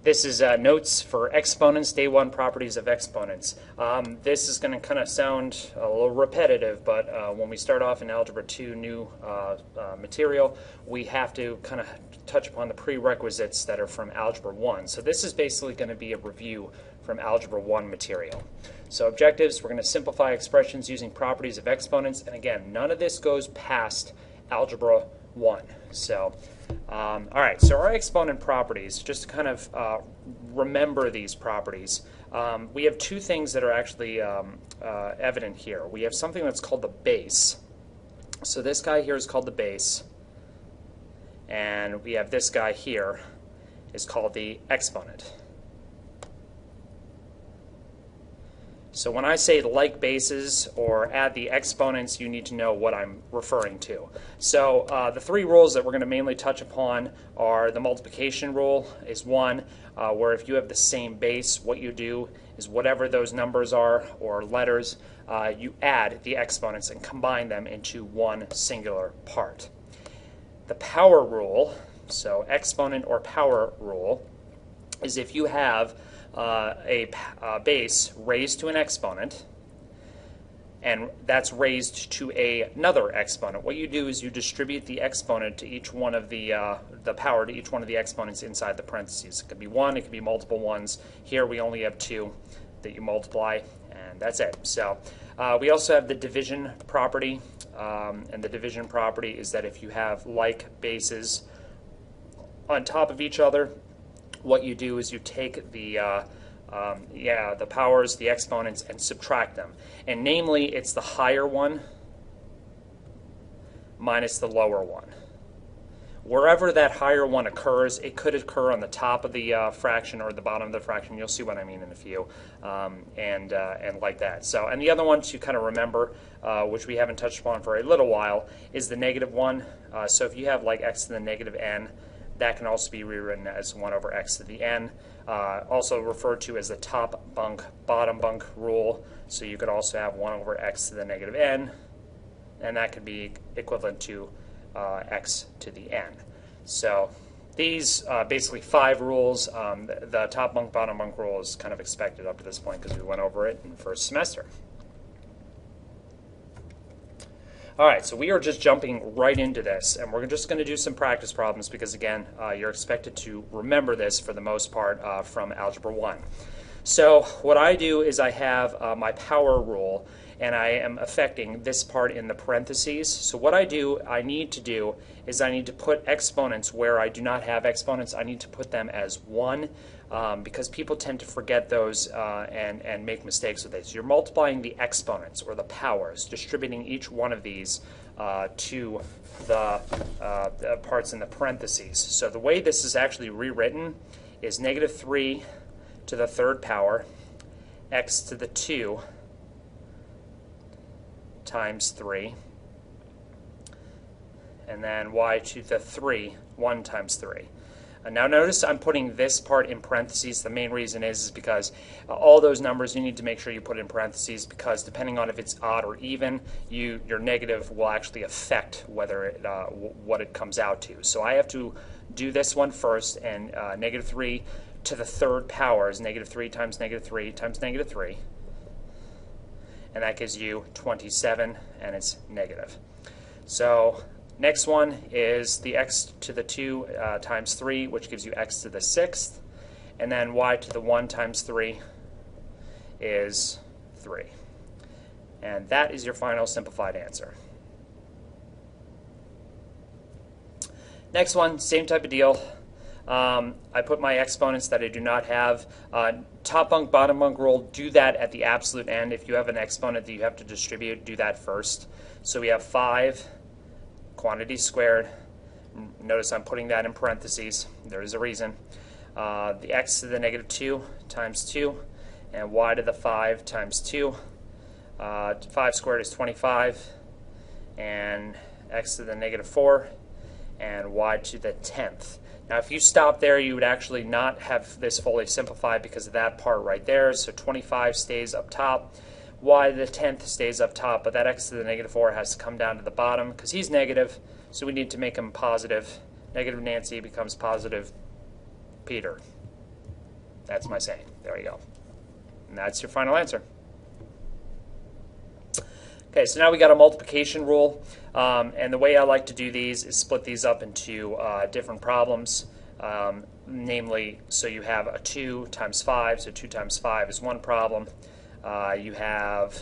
This is notes for exponents, day one properties of exponents. This is going to kind of sound a little repetitive, but when we start off in Algebra 2 new material, we have to kind of touch upon the prerequisites that are from Algebra 1. So this is basically going to be a review from Algebra 1 material. So objectives, we're going to simplify expressions using properties of exponents, and again, none of this goes past Algebra 1. So all right, so our exponent properties, just to kind of remember these properties, we have two things that are actually evident here. We have something that's called the base. So this guy here is called the base, and we have this guy here is called the exponent. So when I say like bases or add the exponents, you need to know what I'm referring to. So the three rules that we're going to mainly touch upon are the multiplication rule is one, where if you have the same base, what you do is whatever those numbers are or letters, you add the exponents and combine them into one singular part. The power rule, so exponent or power rule, is if you have a base raised to an exponent, and that's raised to another exponent. What you do is you distribute the exponent to each one of the power to each one of the exponents inside the parentheses. It could be one, it could be multiple ones. Here we only have two that you multiply, and that's it. So we also have the division property, and the division property is that if you have like bases on top of each other, what you do is you take the powers, the exponents, and subtract them. And namely, it's the higher one minus the lower one. Wherever that higher one occurs, it could occur on the top of the fraction or the bottom of the fraction. You'll see what I mean in a few, and like that. So, and the other one to kind of remember, which we haven't touched upon for a little while, is the negative one. So if you have like x to the negative n, that can also be rewritten as 1 over x to the n, also referred to as the top bunk, bottom bunk rule. So you could also have 1 over x to the negative n, and that could be equivalent to x to the n. So these basically 5 rules. The top bunk, bottom bunk rule is kind of expected up to this point because we went over it in the first semester. All right, so we are just jumping right into this, and we're just going to do some practice problems because, again, you're expected to remember this for the most part from Algebra 1. So what I do is I have my power rule, and I am affecting this part in the parentheses. So what I need to do is I need to put exponents where I do not have exponents. I need to put them as 1 because people tend to forget those and make mistakes with it. So you're multiplying the exponents or the powers, distributing each one of these to the parts in the parentheses. So the way this is actually rewritten is negative 3 to the third power, x to the 2 times 3, and then y to the 3, 1 times 3. Now notice I'm putting this part in parentheses. The main reason is because all those numbers you need to make sure you put in parentheses, because depending on if it's odd or even, your negative will actually affect whether it, what it comes out to. So I have to do this one first, and negative 3 to the third power is negative 3 times negative 3 times negative 3. And that gives you 27, and it's negative. So next one is the x to the 2 times 3, which gives you x to the 6th. And then y to the 1 times 3 is 3. And that is your final simplified answer. Next one, same type of deal. I put my exponents that I do not have. Top bunk, bottom bunk rule, do that at the absolute end. If you have an exponent that you have to distribute, do that first. So we have 5 quantity squared. Notice I'm putting that in parentheses. There is a reason. The x to the negative 2 times 2, and y to the 5 times 2. 5 squared is 25, and x to the negative 4, and y to the 10th. Now if you stop there, you would actually not have this fully simplified because of that part right there. So 25 stays up top, y to the 10th stays up top, but that x to the negative 4 has to come down to the bottom because he's negative, so we need to make him positive. Negative Nancy becomes positive Peter. That's my saying. There you go. And that's your final answer. Okay, so now we got a multiplication rule, and the way I like to do these is split these up into different problems, namely, so you have a 2 times 5, so 2 times 5 is one problem. You have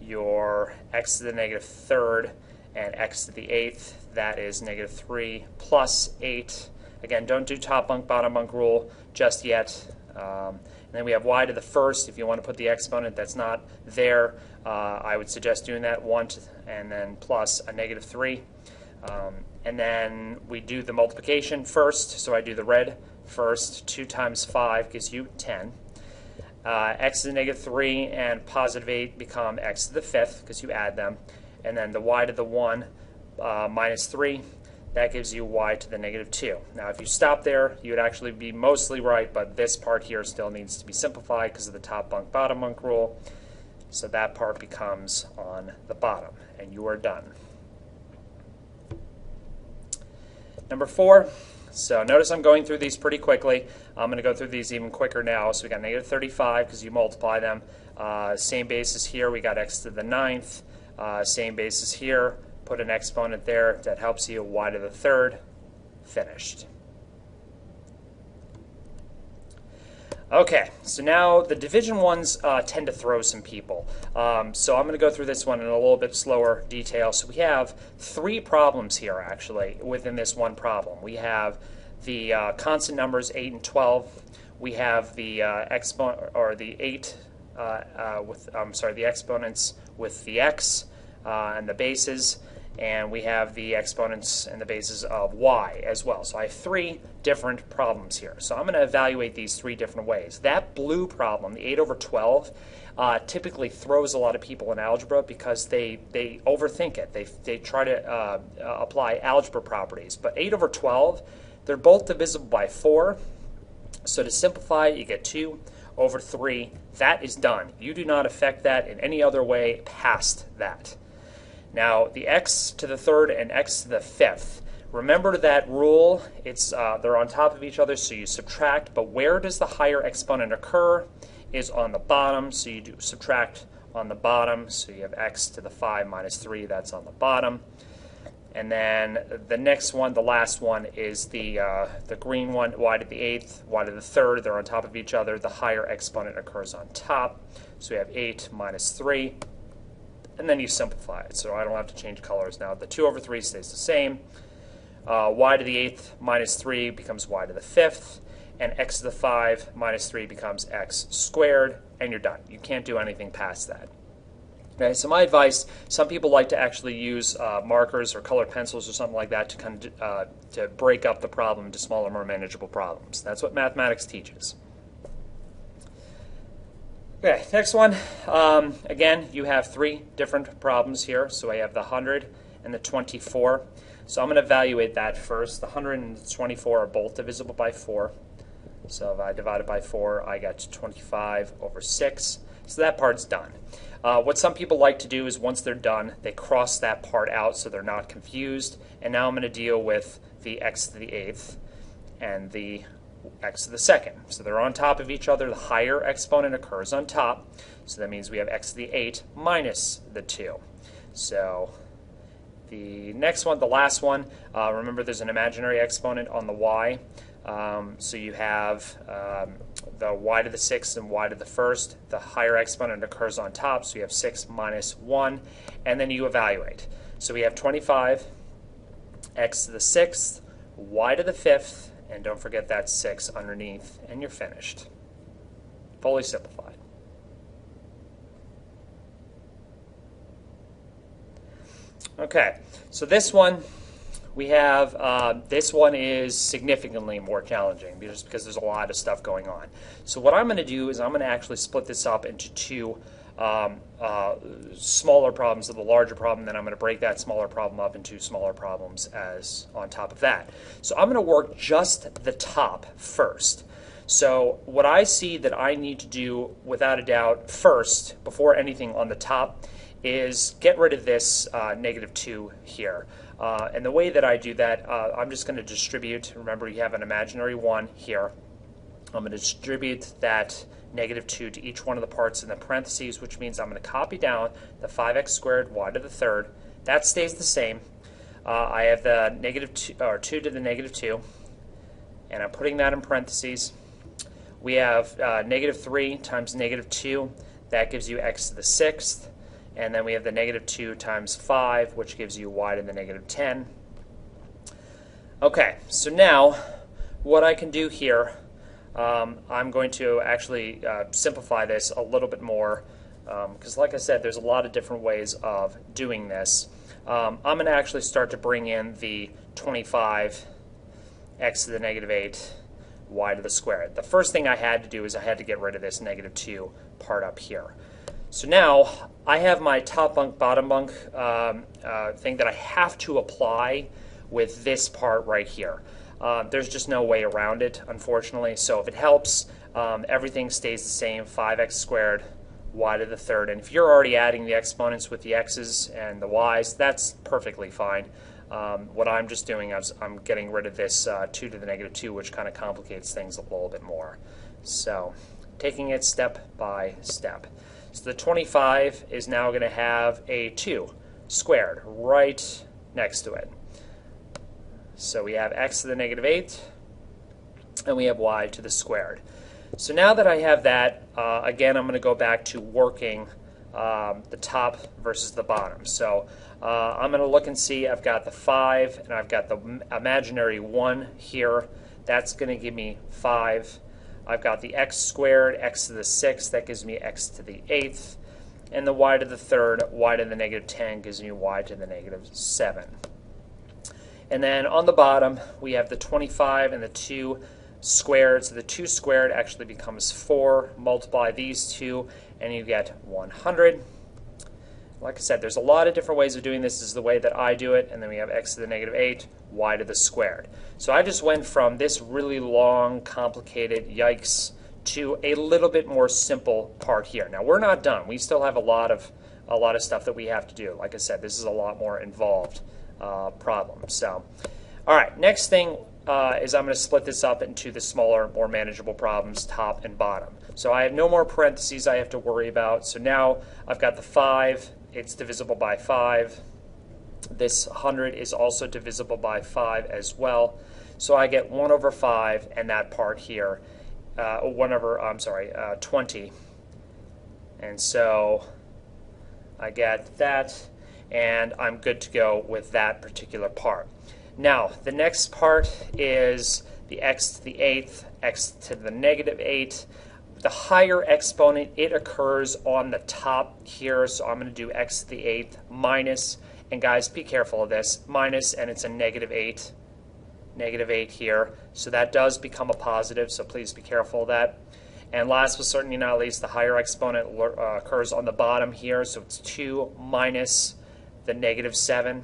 your x to the negative third and x to the 8th, that is negative 3 plus 8. Again, don't do top bunk, bottom bunk rule just yet. And then we have y to the first. If you want to put the exponent that's not there, I would suggest doing that 1 and then plus a negative 3. And then we do the multiplication first, so I do the red first. 2 times 5 gives you 10. X to the negative 3 and positive 8 become x to the 5th because you add them. And then the y to the 1 minus 3. That gives you y to the negative 2. Now, if you stop there, you would actually be mostly right, but this part here still needs to be simplified because of the top bunk, bottom bunk rule. So that part becomes on the bottom, and you are done. Number 4. So notice I'm going through these pretty quickly. I'm going to go through these even quicker now. So we got negative 35 because you multiply them. Same basis here. We got x to the 9th. Same basis here. Put an exponent there that helps you. Y to the 3rd. Finished. Okay, so now the division ones tend to throw some people. So I'm going to go through this one in a little bit slower detail. So we have 3 problems here, actually, within this one problem. We have the constant numbers 8 and 12. We have the exponent, or the 8 the exponents with the x and the bases. And we have the exponents and the bases of y as well. So I have 3 different problems here. So I'm going to evaluate these 3 different ways. That blue problem, the 8 over 12, typically throws a lot of people in algebra because they overthink it. They try to apply algebra properties. But 8 over 12, they're both divisible by 4. So to simplify, you get 2 over 3. That is done. You do not affect that in any other way past that. Now, the x to the 3rd and x to the 5th. Remember that rule. It's they're on top of each other, so you subtract. But where does the higher exponent occur is on the bottom, so you do subtract on the bottom. So you have x to the 5 minus 3. That's on the bottom. And then the next one, the last one, is the green one, y to the 8th, y to the 3rd. They're on top of each other. The higher exponent occurs on top. So we have 8 minus 3. And then you simplify it, so I don't have to change colors now. The 2 over 3 stays the same. Y to the 8th minus 3 becomes y to the 5th. And x to the 5 minus 3 becomes x squared. And you're done. You can't do anything past that. Okay, so my advice, some people like to actually use markers or colored pencils or something like that to kind of to break up the problem into smaller, more manageable problems. That's what mathematics teaches. Okay, next one. Again, you have 3 different problems here. So I have the 100 and the 24. So I'm going to evaluate that first. The 100 and the 24 are both divisible by 4. So if I divide it by 4, I get 25 over 6. So that part's done. What some people like to do is once they're done, they cross that part out so they're not confused. And now I'm going to deal with the x to the 8th and the x to the 2nd. So they're on top of each other. The higher exponent occurs on top. So that means we have x to the 8 minus the 2. So the next one, the last one, remember there's an imaginary exponent on the y. So you have the y to the 6th and y to the 1st. The higher exponent occurs on top, so you have 6 minus 1. And then you evaluate. So we have 25, x to the 6th, y to the 5th, and don't forget that 6 underneath, and you're finished. Fully simplified. Okay, so this one, we have, this one is significantly more challenging just because there's a lot of stuff going on. So what I'm going to do is I'm going to actually split this up into 2 smaller problems of the larger problem, then I'm going to break that smaller problem up into smaller problems as on top of that. So I'm going to work just the top first. So what I see that I need to do without a doubt first, before anything on the top, is get rid of this negative 2 here. And the way that I do that, I'm just going to distribute. Remember, you have an imaginary 1 here. I'm going to distribute that negative 2 to each one of the parts in the parentheses, which means I'm going to copy down the 5x squared y to the third. That stays the same. I have the negative 2, or 2 to the negative 2, and I'm putting that in parentheses. We have negative 3 times negative 2. That gives you x to the 6th. And then we have the negative 2 times 5, which gives you y to the negative 10. Okay, so now what I can do here, I'm going to actually simplify this a little bit more, because like I said, there's a lot of different ways of doing this. I'm going to actually start to bring in the 25 x to the negative 8 y to the squared. The first thing I had to do is I had to get rid of this negative 2 part up here. So now I have my top bunk, bottom bunk thing that I have to apply with this part right here. There's just no way around it, unfortunately. So if it helps, everything stays the same, 5x squared y to the third. And if you're already adding the exponents with the x's and the y's, that's perfectly fine. What I'm just doing is I'm getting rid of this 2 to the negative 2, which kind of complicates things a little bit more. So taking it step by step. So the 25 is now going to have a 2 squared right next to it. So we have x to the negative 8, and we have y to the squared. So now that I have that, again, I'm going to go back to working the top versus the bottom. So I'm going to look and see, I've got the 5, and I've got the imaginary 1 here. That's going to give me 5. I've got the x squared, x to the 6th, that gives me x to the 8th. And the y to the third, y to the negative 10 gives me y to the negative 7. And then on the bottom, we have the 25 and the 2 squared. So the 2 squared actually becomes 4. Multiply these two, and you get 100. Like I said, there's a lot of different ways of doing this. This is the way that I do it. And then we have x to the negative 8, y to the squared. So I just went from this really long, complicated, yikes, to a little bit more simple part here. Now we're not done. We still have a lot of stuff that we have to do. Like I said, this is a lot more involved problem. So, all right, next thing is I'm going to split this up into the smaller, more manageable problems, top and bottom. So I have no more parentheses I have to worry about. So now I've got the 5. It's divisible by 5. This 100 is also divisible by 5 as well. So I get 1 over 5, and that part here, 20. And so I get that, and I'm good to go with that particular part. Now, the next part is the x to the 8th, x to the negative 8. The higher exponent, it occurs on the top here, so I'm going to do x to the 8th minus, and guys, be careful of this, minus, and it's a negative 8 here. So that does become a positive, so please be careful of that. And last but certainly not least, the higher exponent occurs on the bottom here, so it's 2 minus the negative 7.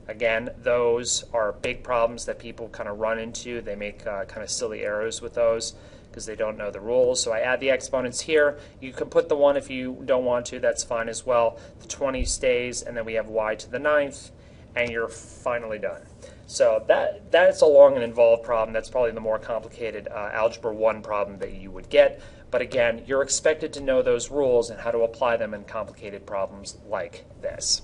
Again, those are big problems that people kind of run into. They make kind of silly errors with those because they don't know the rules. So I add the exponents here. You can put the 1 if you don't want to. That's fine as well. The 20 stays, and then we have y to the 9th, and you're finally done. So that's a long and involved problem. That's probably the more complicated Algebra 1 problem that you would get. But again, you're expected to know those rules and how to apply them in complicated problems like this.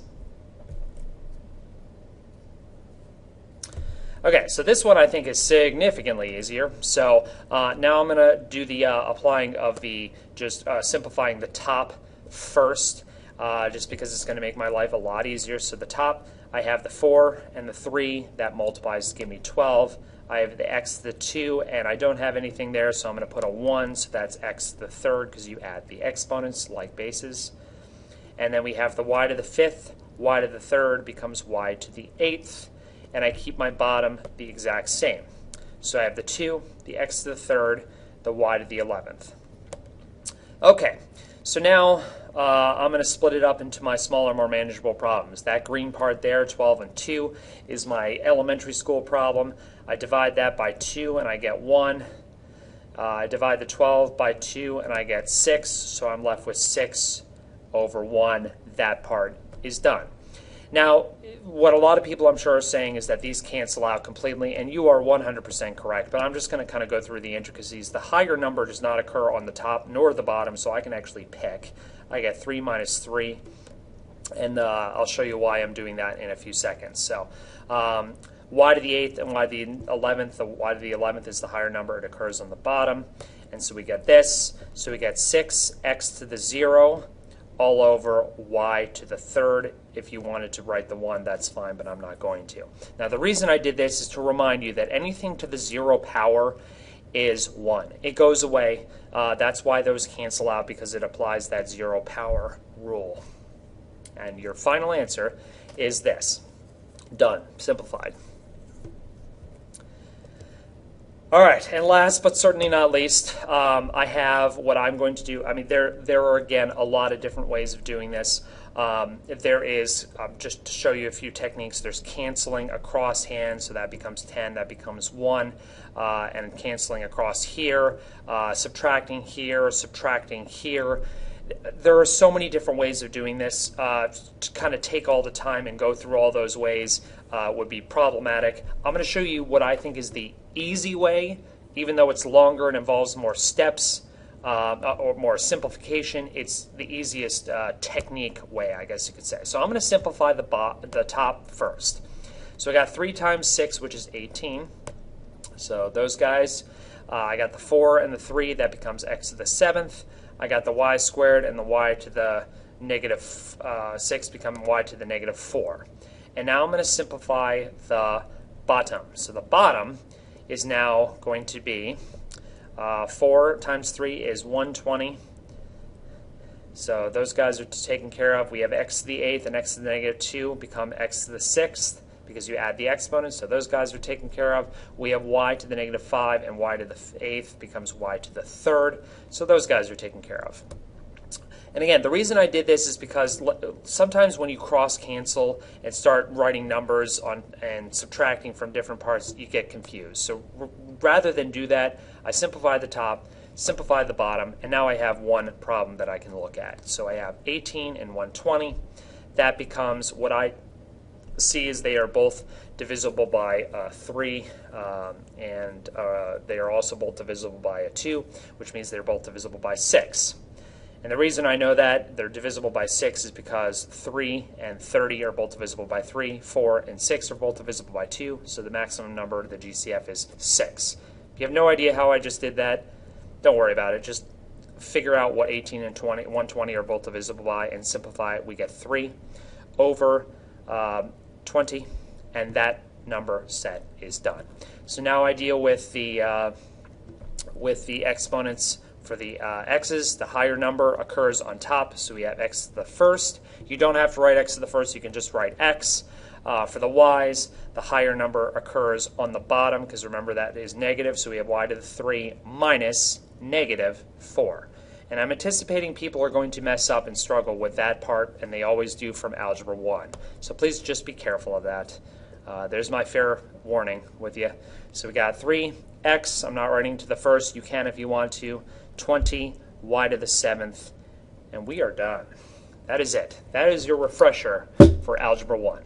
Okay, so this one I think is significantly easier. So now I'm going to do the applying of the, just simplifying the top first, just because it's going to make my life a lot easier. So the top, I have the 4 and the 3, that multiplies to give me 12. I have the x to the 2, and I don't have anything there, so I'm going to put a 1, so that's x to the third, because you add the exponents like bases. And then we have the y to the 5th, y to the third becomes y to the 8th, and I keep my bottom the exact same. So I have the 2, the x to the third, the y to the 11th. Okay, so now I'm going to split it up into my smaller, more manageable problems. That green part there, 12 and 2, is my elementary school problem. I divide that by 2 and I get 1. I divide the 12 by 2 and I get 6, so I'm left with 6 over 1. That part is done. Now, what a lot of people I'm sure are saying is that these cancel out completely, and you are 100% correct, but I'm just going to kind of go through the intricacies. The higher number does not occur on the top nor the bottom, so I can actually pick. I get 3 minus 3, and I'll show you why I'm doing that in a few seconds. So y to the 8th and y to the 11th, the y to the 11th is the higher number. It occurs on the bottom, and so we get this. So we get 6x to the 0 all over y to the 3rd. If you wanted to write the 1, that's fine, but I'm not going to. Now, the reason I did this is to remind you that anything to the 0 power is 1. It goes away. That's why those cancel out, because it applies that 0 power rule. And your final answer is this. Done. Simplified. All right, and last but certainly not least, I have what I'm going to do. I mean, there are, again, a lot of different ways of doing this. There is, just to show you a few techniques, there's canceling across hand, so that becomes 10, that becomes 1, and canceling across here, subtracting here, subtracting here. There are so many different ways of doing this. To kind of take all the time and go through all those ways would be problematic. I'm going to show you what I think is the easy way, even though it's longer and involves more steps or more simplification. It's the easiest technique way, I guess you could say. So I'm going to simplify the top first. So I got 3 times 6, which is 18. So those guys, I got the 4 and the 3, that becomes x to the 7th. I got the y squared and the y to the negative 6 becoming y to the negative 4. And now I'm going to simplify the bottom. So the bottom is now going to be 4 times 3 is 120. So those guys are taken care of. We have x to the 8th and x to the negative 2 become x to the 6th, because you add the exponents, so those guys are taken care of. We have y to the negative 5, and y to the 8th becomes y to the 3rd, so those guys are taken care of. And again, the reason I did this is because sometimes when you cross-cancel and start writing numbers on and subtracting from different parts, you get confused. So rather than do that, I simplify the top, simplify the bottom, and now I have one problem that I can look at. So I have 18 and 120. That becomes what I see is they are both divisible by 3, and they are also both divisible by a 2, which means they're both divisible by 6. And the reason I know that they're divisible by 6 is because 3 and 30 are both divisible by 3, 4 and 6 are both divisible by 2, so the maximum number of the GCF is 6. If you have no idea how I just did that, don't worry about it. Just figure out what 18 and 120 are both divisible by and simplify it. We get 3 over 20, and that number set is done. So now I deal with the exponents for the x's. The higher number occurs on top, so we have x to the 1st. You don't have to write x to the 1st, you can just write x. For the y's, the higher number occurs on the bottom, because remember that is negative, so we have y to the 3 minus negative 4. And I'm anticipating people are going to mess up and struggle with that part, and they always do from Algebra 1. So please just be careful of that. There's my fair warning with you. So we got 3x, I'm not writing to the 1st, you can if you want to, 20, y to the 7th, and we are done. That is it. That is your refresher for Algebra 1.